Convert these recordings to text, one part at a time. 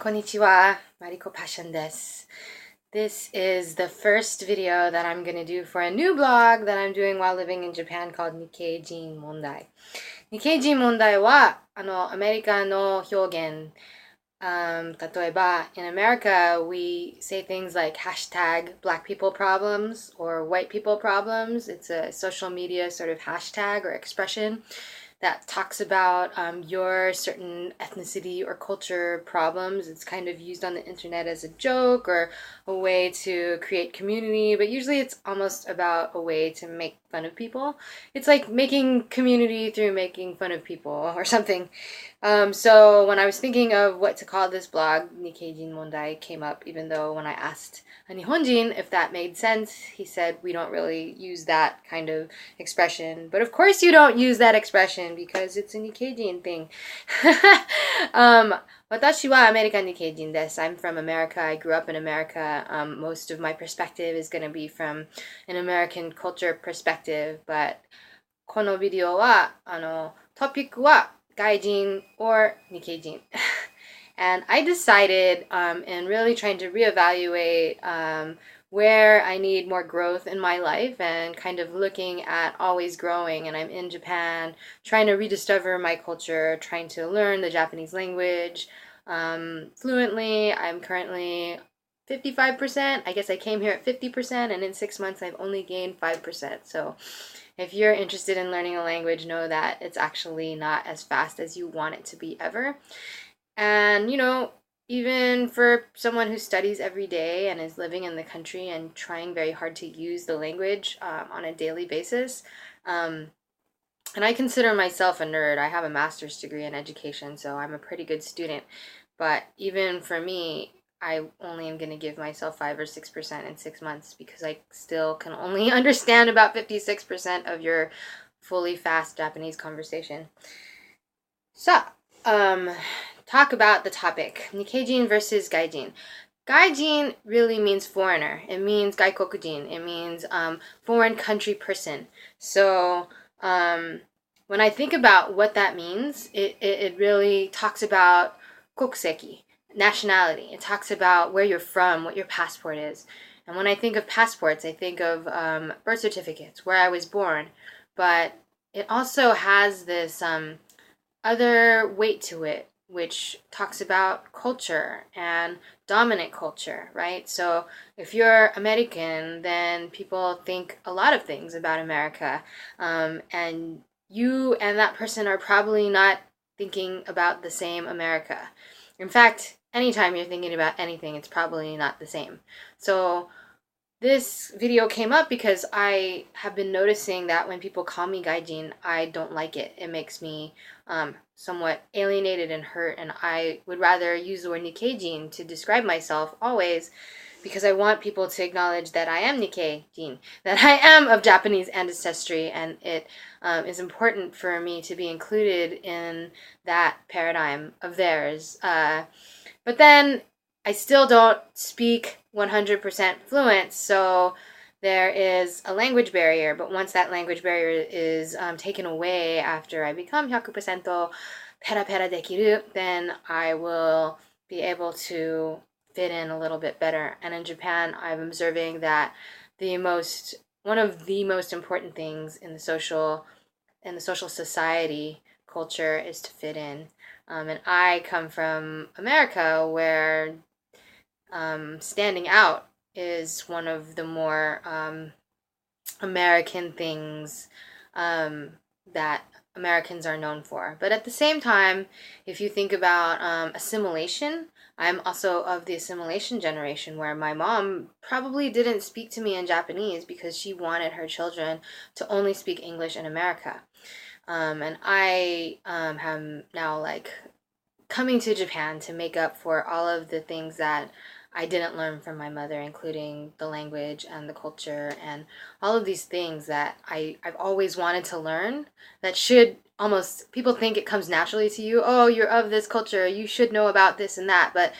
Konnichiwa, Mariko Passion desu. This is the first video that I'm going to do for a new blog that I'm doing while living in Japan called Nikkeijin 問題。Nikkeijin 問題はアメリカの表現。例えば, in America, we say things like hashtag black people problems or white people problems. It's a social media sort of hashtag or expression that talks about your certain ethnicity or culture problems. It's kind of used on the internet as a joke or a way to create community, but usually it's almost about a way to make fun of people. It's like making community through making fun of people or something. So when I was thinking of what to call this blog, Nikkeijin Mondai came up, even though when I asked a Nihonjin if that made sense, he said we don't really use that kind of expression. But of course you don't use that expression because it's a Nikkeijin thing. 私はアメリカNikkeijinです. I'm from America. I grew up in America. Most of my perspective is going to be from an American culture perspective. But このビデオはトピックはGaijin or Nikkeijin. And I decided in really trying to reevaluate where I need more growth in my life and kind of looking at always growing. And I'm in Japan, trying to rediscover my culture, trying to learn the Japanese language fluently. I'm currently 55%. I guess I came here at 50%, and in 6 months I've only gained 5%. So if you're interested in learning a language, know that it's actually not as fast as you want it to be ever. And, even for someone who studies every day and is living in the country and trying very hard to use the language on a daily basis, and I consider myself a nerd. I have a master's degree in education, so I'm a pretty good student. But even for me, I only am going to give myself 5 or 6% in 6 months because I still can only understand about 56% of your fully fast Japanese conversation. So, talk about the topic. Nikkeijin versus Gaijin. Gaijin really means foreigner. It means gaikokujin. It means foreign country person. So, when I think about what that means, it really talks about kokuseki, nationality. It talks about where you're from, what your passport is. And when I think of passports, I think of birth certificates, where I was born. But it also has this other weight to it, which talks about culture and dominant culture, right? So if you're American, then people think a lot of things about America. And you and that person are probably not thinking about the same America. In fact, anytime you're thinking about anything, it's probably not the same. So this video came up because I have been noticing that when people call me Gaijin, I don't like it. It makes me somewhat alienated and hurt, and I would rather use the word Nikkeijin to describe myself always, because I want people to acknowledge that I am Nikkeijin, that I am of Japanese ancestry, and it is important for me to be included in that paradigm of theirs. But then I still don't speak 100% fluent, so there is a language barrier. But once that language barrier is taken away after I become 100% pera pera dekiru, then I will be able to fit in a little bit better. And in Japan, I'm observing that one of the most important things in the social society culture is to fit in. And I come from America, where standing out is one of the more American things that Americans are known for. But at the same time, if you think about assimilation, I'm also of the assimilation generation, where my mom probably didn't speak to me in Japanese because she wanted her children to only speak English in America. And I am now coming to Japan to make up for all of the things that I didn't learn from my mother, including the language and the culture and all of these things that I've always wanted to learn, that should almost, people think it comes naturally to you. Oh, you're of this culture, you should know about this and that, but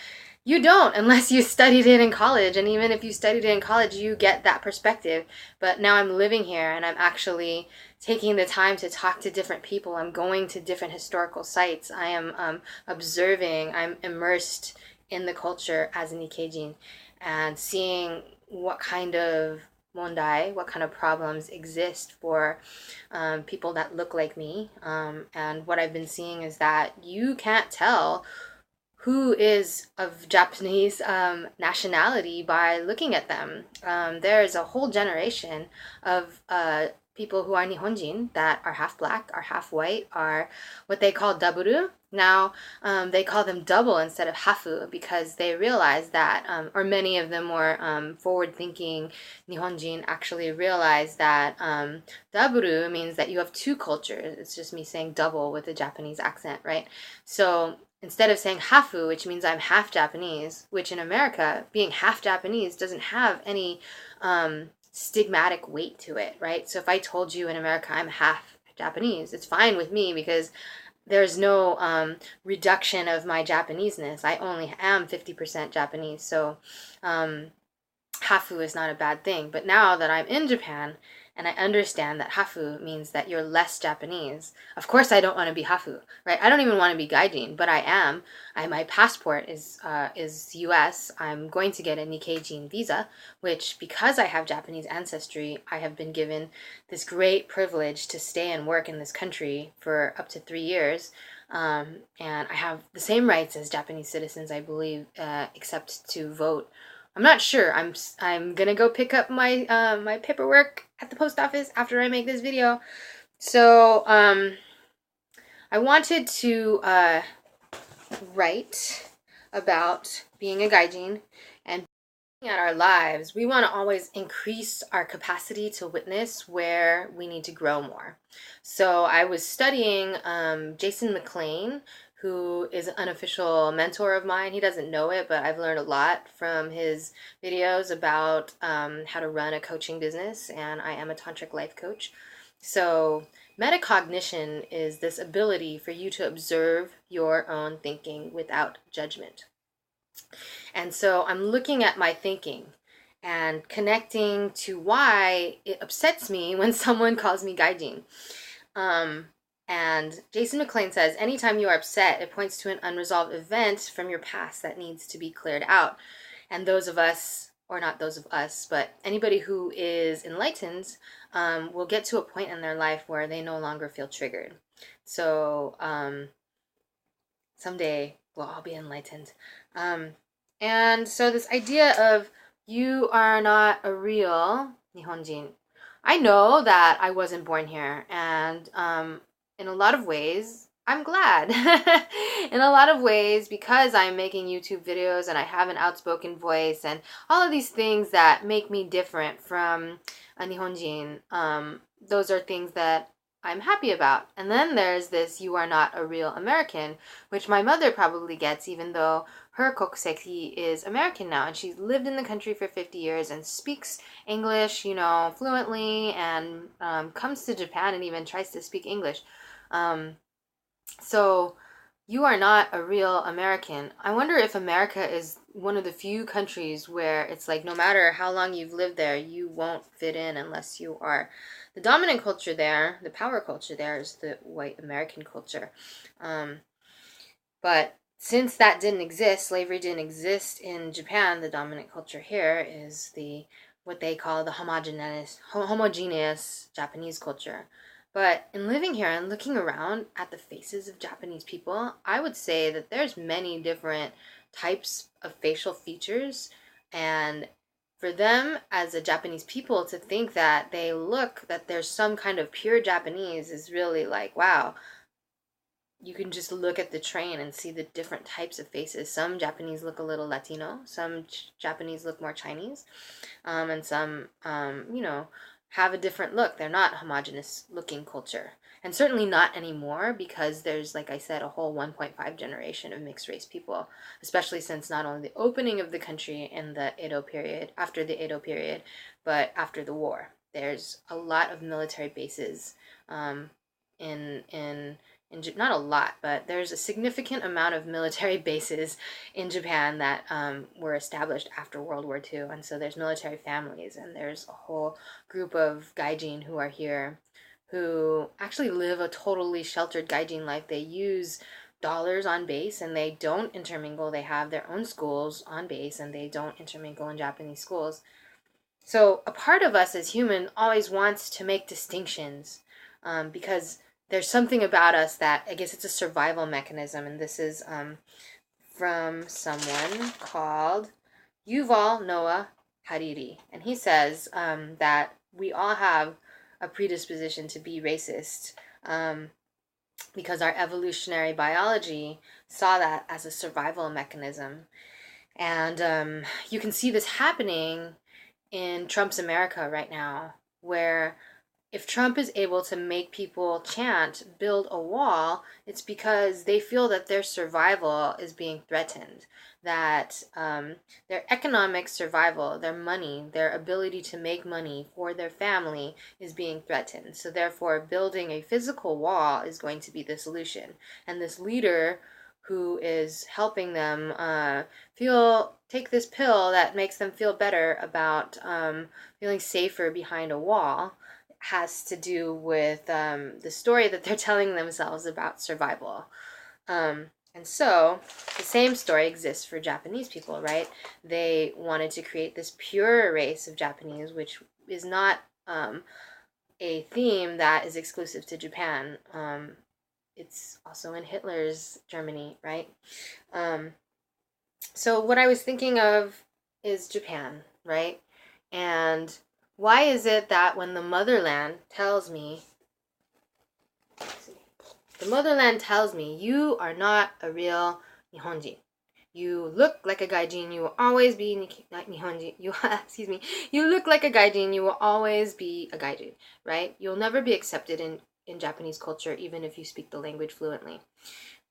you don't unless you studied it in college. And even if you studied it in college, you get that perspective. But now I'm living here and I'm actually taking the time to talk to different people. I'm going to different historical sites. I am observing. I'm immersed in the culture as a Nikkeijin and seeing what kind of mondai, what kind of problems exist for people that look like me. And what I've been seeing is that you can't tell who is of Japanese nationality by looking at them. There's a whole generation of people who are Nihonjin that are half black, are half white, are what they call daburu. Now they call them double instead of hafu because they realize that, or many of the more forward-thinking Nihonjin actually realize that daburu means that you have two cultures. It's just me saying double with a Japanese accent, right? So instead of saying hafu, which means I'm half Japanese, which in America, being half Japanese doesn't have any stigmatic weight to it, right? So if I told you in America I'm half Japanese, it's fine with me because there's no reduction of my Japaneseness. I only am 50% Japanese, so hafu is not a bad thing. But now that I'm in Japan and I understand that hafu means that you're less Japanese, of course I don't want to be hafu, right? I don't even want to be gaijin, but I am. My passport is US. I'm going to get a Nikkeijin visa, which because I have Japanese ancestry, I have been given this great privilege to stay and work in this country for up to 3 years. And I have the same rights as Japanese citizens, I believe, except to vote. I'm not sure. I'm gonna go pick up my my paperwork at the post office after I make this video. So I wanted to write about being a gaijin and at our lives. We want to always increase our capacity to witness where we need to grow more. So I was studying Jason McLean, who is an unofficial mentor of mine. He doesn't know it, but I've learned a lot from his videos about how to run a coaching business, and I am a tantric life coach. So metacognition is this ability for you to observe your own thinking without judgment. And so I'm looking at my thinking and connecting to why it upsets me when someone calls me gaijin. And Jason McLean says, anytime you are upset, it points to an unresolved event from your past that needs to be cleared out. And those of us, or not those of us, but anybody who is enlightened will get to a point in their life where they no longer feel triggered. So someday we'll all be enlightened. And so this idea of you are not a real Nihonjin. I know that I wasn't born here, and in a lot of ways, I'm glad. In a lot of ways, because I'm making YouTube videos and I have an outspoken voice and all of these things that make me different from a Nihonjin, those are things that I'm happy about. And then there's this you are not a real American, which my mother probably gets, even though her kokuseki is American now, and she's lived in the country for 50 years and speaks English, you know, fluently, and comes to Japan and even tries to speak English. So you are not a real American. I wonder if America is one of the few countries where it's like no matter how long you've lived there, you won't fit in unless you are. The dominant culture there, the power culture there, is the white American culture. But since that didn't exist, slavery didn't exist in Japan, the dominant culture here is what they call the homogeneous Japanese culture. But in living here and looking around at the faces of Japanese people, I would say that there's many different types of facial features, and for them as a Japanese people to think that that there's some kind of pure Japanese is really like, wow. You can just look at the train and see the different types of faces. Some Japanese look a little Latino, some Japanese look more Chinese, and some, you know, have a different look. They're not homogenous looking culture. And certainly not anymore because there's, like I said, a whole 1.5 generation of mixed race people, especially since not only the opening of the country in the Edo period, after the Edo period, but after the war. There's a lot of military bases not a lot, but there's a significant amount of military bases in Japan that were established after World War II. And so there's military families, and there's a whole group of gaijin who are here who actually live a totally sheltered gaijin life. They use dollars on base and they don't intermingle. They have their own schools on base and they don't intermingle in Japanese schools. So a part of us as human always wants to make distinctions because there's something about us that, I guess it's a survival mechanism. And this is from someone called Yuval Noah Hariri. And he says that we all have a predisposition to be racist because our evolutionary biology saw that as a survival mechanism. And you can see this happening in Trump's America right now, where if Trump is able to make people chant, build a wall, it's because they feel that their survival is being threatened, that their economic survival, their money, their ability to make money for their family is being threatened. So therefore, building a physical wall is going to be the solution. And this leader who is helping them take this pill that makes them feel better about feeling safer behind a wall has to do with the story that they're telling themselves about survival. And so the same story exists for Japanese people, right? They wanted to create this pure race of Japanese, which is not a theme that is exclusive to Japan. It's also in Hitler's Germany, right? So what I was thinking of is Japan, right? And why is it that when the motherland tells me, you are not a real Nihonjin. You look like a Gaijin, you will always be Nihonjin. You look like a Gaijin, you will always be a Gaijin, right? You'll never be accepted in Japanese culture, even if you speak the language fluently.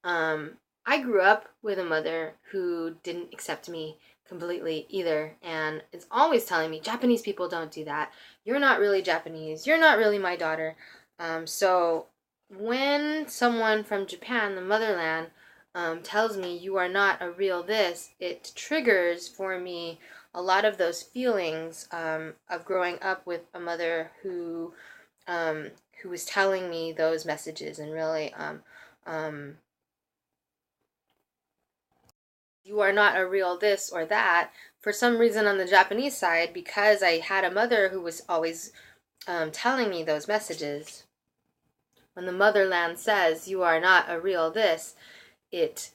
I grew up with a mother who didn't accept me completely either, and is always telling me, Japanese people don't do that. You're not really Japanese. You're not really my daughter. So when someone from Japan, the motherland, tells me you are not a real this, it triggers for me a lot of those feelings of growing up with a mother who was telling me those messages and really you are not a real this or that. For some reason on the Japanese side, because I had a mother who was always telling me those messages, when the motherland says you are not a real this, it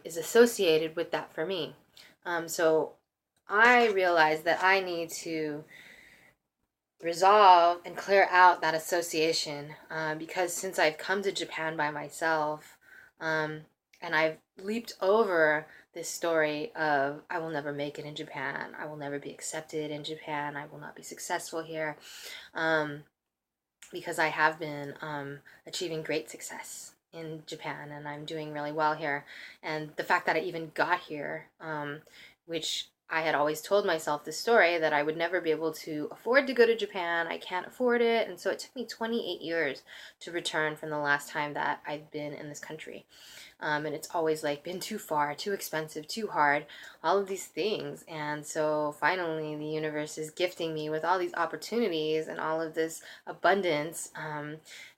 is associated with that for me. So I realized that I need to resolve and clear out that association because since I've come to Japan by myself and I've leaped over this story of I will never make it in Japan, I will never be accepted in Japan, I will not be successful here, because I have been achieving great success in Japan and I'm doing really well here. And the fact that I even got here, which I had always told myself this story that I would never be able to afford to go to Japan. I can't afford it. And so it took me 28 years to return from the last time that I'd been in this country. And it's always like been too far, too expensive, too hard, all of these things. And so finally the universe is gifting me with all these opportunities and all of this abundance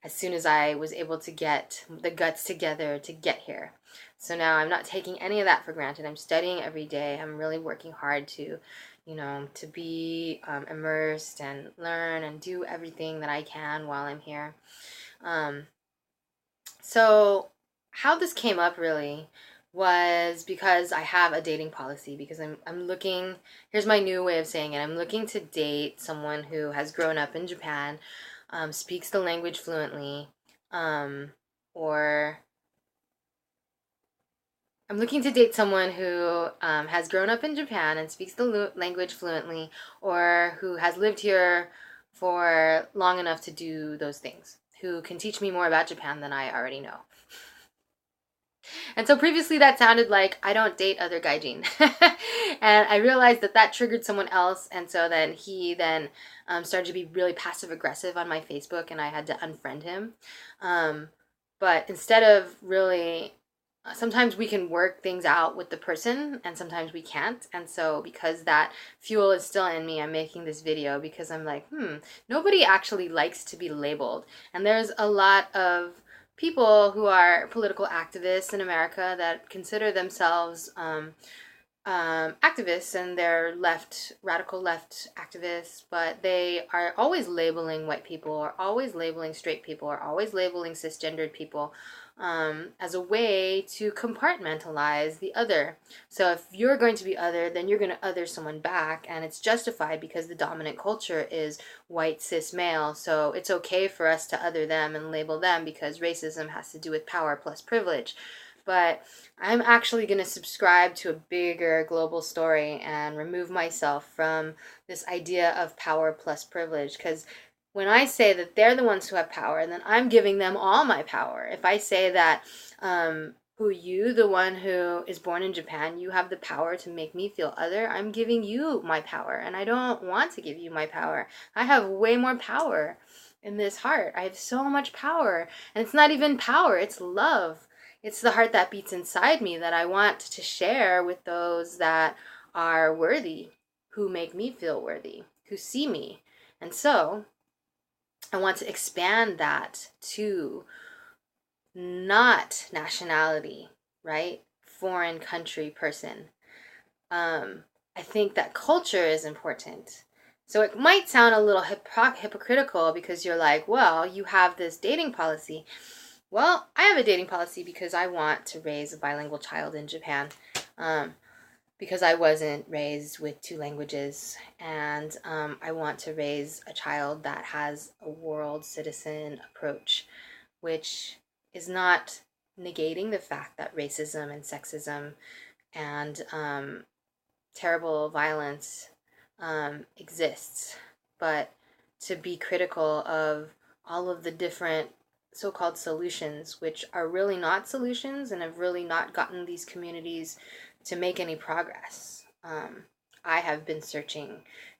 as soon as I was able to get the guts together to get here. So now I'm not taking any of that for granted. I'm studying every day. I'm really working hard to, to be immersed and learn and do everything that I can while I'm here. So how this came up really was because I have a dating policy, because I'm looking, here's my new way of saying it, I'm looking to date someone who has grown up in Japan, speaks the language fluently, or I'm looking to date someone who has grown up in Japan and speaks the language fluently, or who has lived here for long enough to do those things, who can teach me more about Japan than I already know. And so previously that sounded like I don't date other gaijin. And I realized that that triggered someone else, and so then he then started to be really passive aggressive on my Facebook, and I had to unfriend him. But instead of really, sometimes we can work things out with the person and sometimes we can't. And so because that fuel is still in me, I'm making this video because I'm like, nobody actually likes to be labeled. And there's a lot of people who are political activists in America that consider themselves activists, and they're radical left activists, but they are always labeling white people, or always labeling straight people, or always labeling cisgendered people as a way to compartmentalize the other. So if you're going to be other, then you're going to other someone back, and it's justified because the dominant culture is white cis male, so it's okay for us to other them and label them because racism has to do with power plus privilege. But I'm actually going to subscribe to a bigger global story and remove myself from this idea of power plus privilege. Because when I say that they're the ones who have power, then I'm giving them all my power. If I say that, you, the one who is born in Japan, you have the power to make me feel other, I'm giving you my power. And I don't want to give you my power. I have way more power in this heart. I have so much power. And it's not even power, it's love. It's the heart that beats inside me that I want to share with those that are worthy, who make me feel worthy, who see me. And so I want to expand that to not nationality, right? Foreign country person. I think that culture is important. So it might sound a little hypocritical because you're like, well, you have this dating policy. Well, I have a dating policy because I want to raise a bilingual child in Japan, because I wasn't raised with two languages, and I want to raise a child that has a world citizen approach, which is not negating the fact that racism and sexism and terrible violence exists, but to be critical of all of the different so-called solutions, which are really not solutions and have really not gotten these communities to make any progress. I have been searching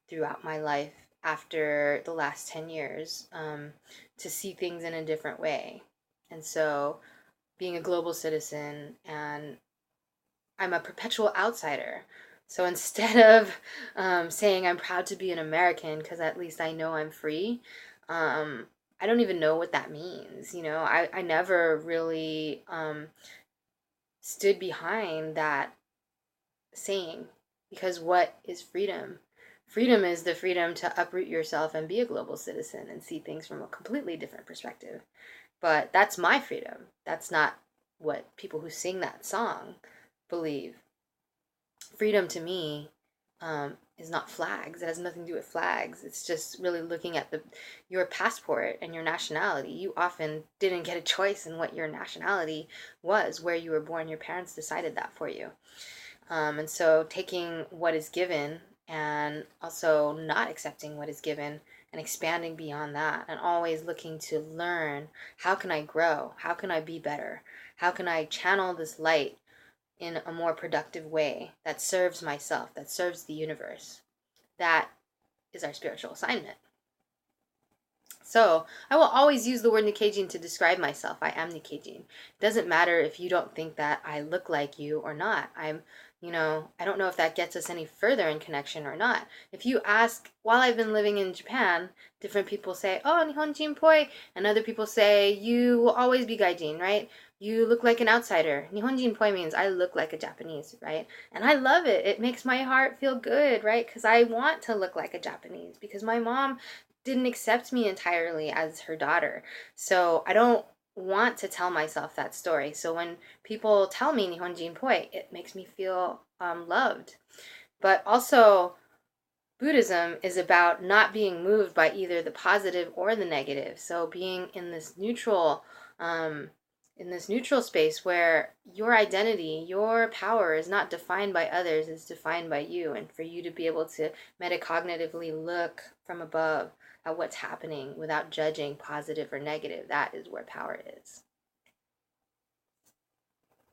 throughout my life after the last 10 years to see things in a different way. And so being a global citizen, and I'm a perpetual outsider. So instead of saying I'm proud to be an American because at least I know I'm free, I don't even know what that means. I never really stood behind that saying, because what is freedom? Freedom is the freedom to uproot yourself and be a global citizen and see things from a completely different perspective. But that's my freedom. That's not what people who sing that song believe. Freedom to me is not flags. It has nothing to do with flags. It's just really looking at your passport and your nationality. You often didn't get a choice in what your nationality was, where you were born. Your parents decided that for you. And so taking what is given and also not accepting what is given and expanding beyond that, and always looking to learn, how can I grow? How can I be better? How can I channel this light in a more productive way that serves myself, that serves the universe? That is our spiritual assignment. So I will always use the word Nikkeijin to describe myself. I am Nikkeijin. It doesn't matter if you don't think that I look like you or not. I don't know if that gets us any further in connection or not. If you ask, while I've been living in Japan, different people say, oh, Nihonjin poi, and other people say, you will always be Gaijin, right? You look like an outsider. Nihonjin poi means I look like a Japanese, right? And I love it. It makes my heart feel good, right? Because I want to look like a Japanese, because my mom didn't accept me entirely as her daughter. So I don't want to tell myself that story. So when people tell me Nihonjin poi, it makes me feel loved. But also, Buddhism is about not being moved by either the positive or the negative. So being in this neutral space where your identity, your power is not defined by others, it's defined by you. And for you to be able to metacognitively look from above at what's happening without judging positive or negative, that is where power is.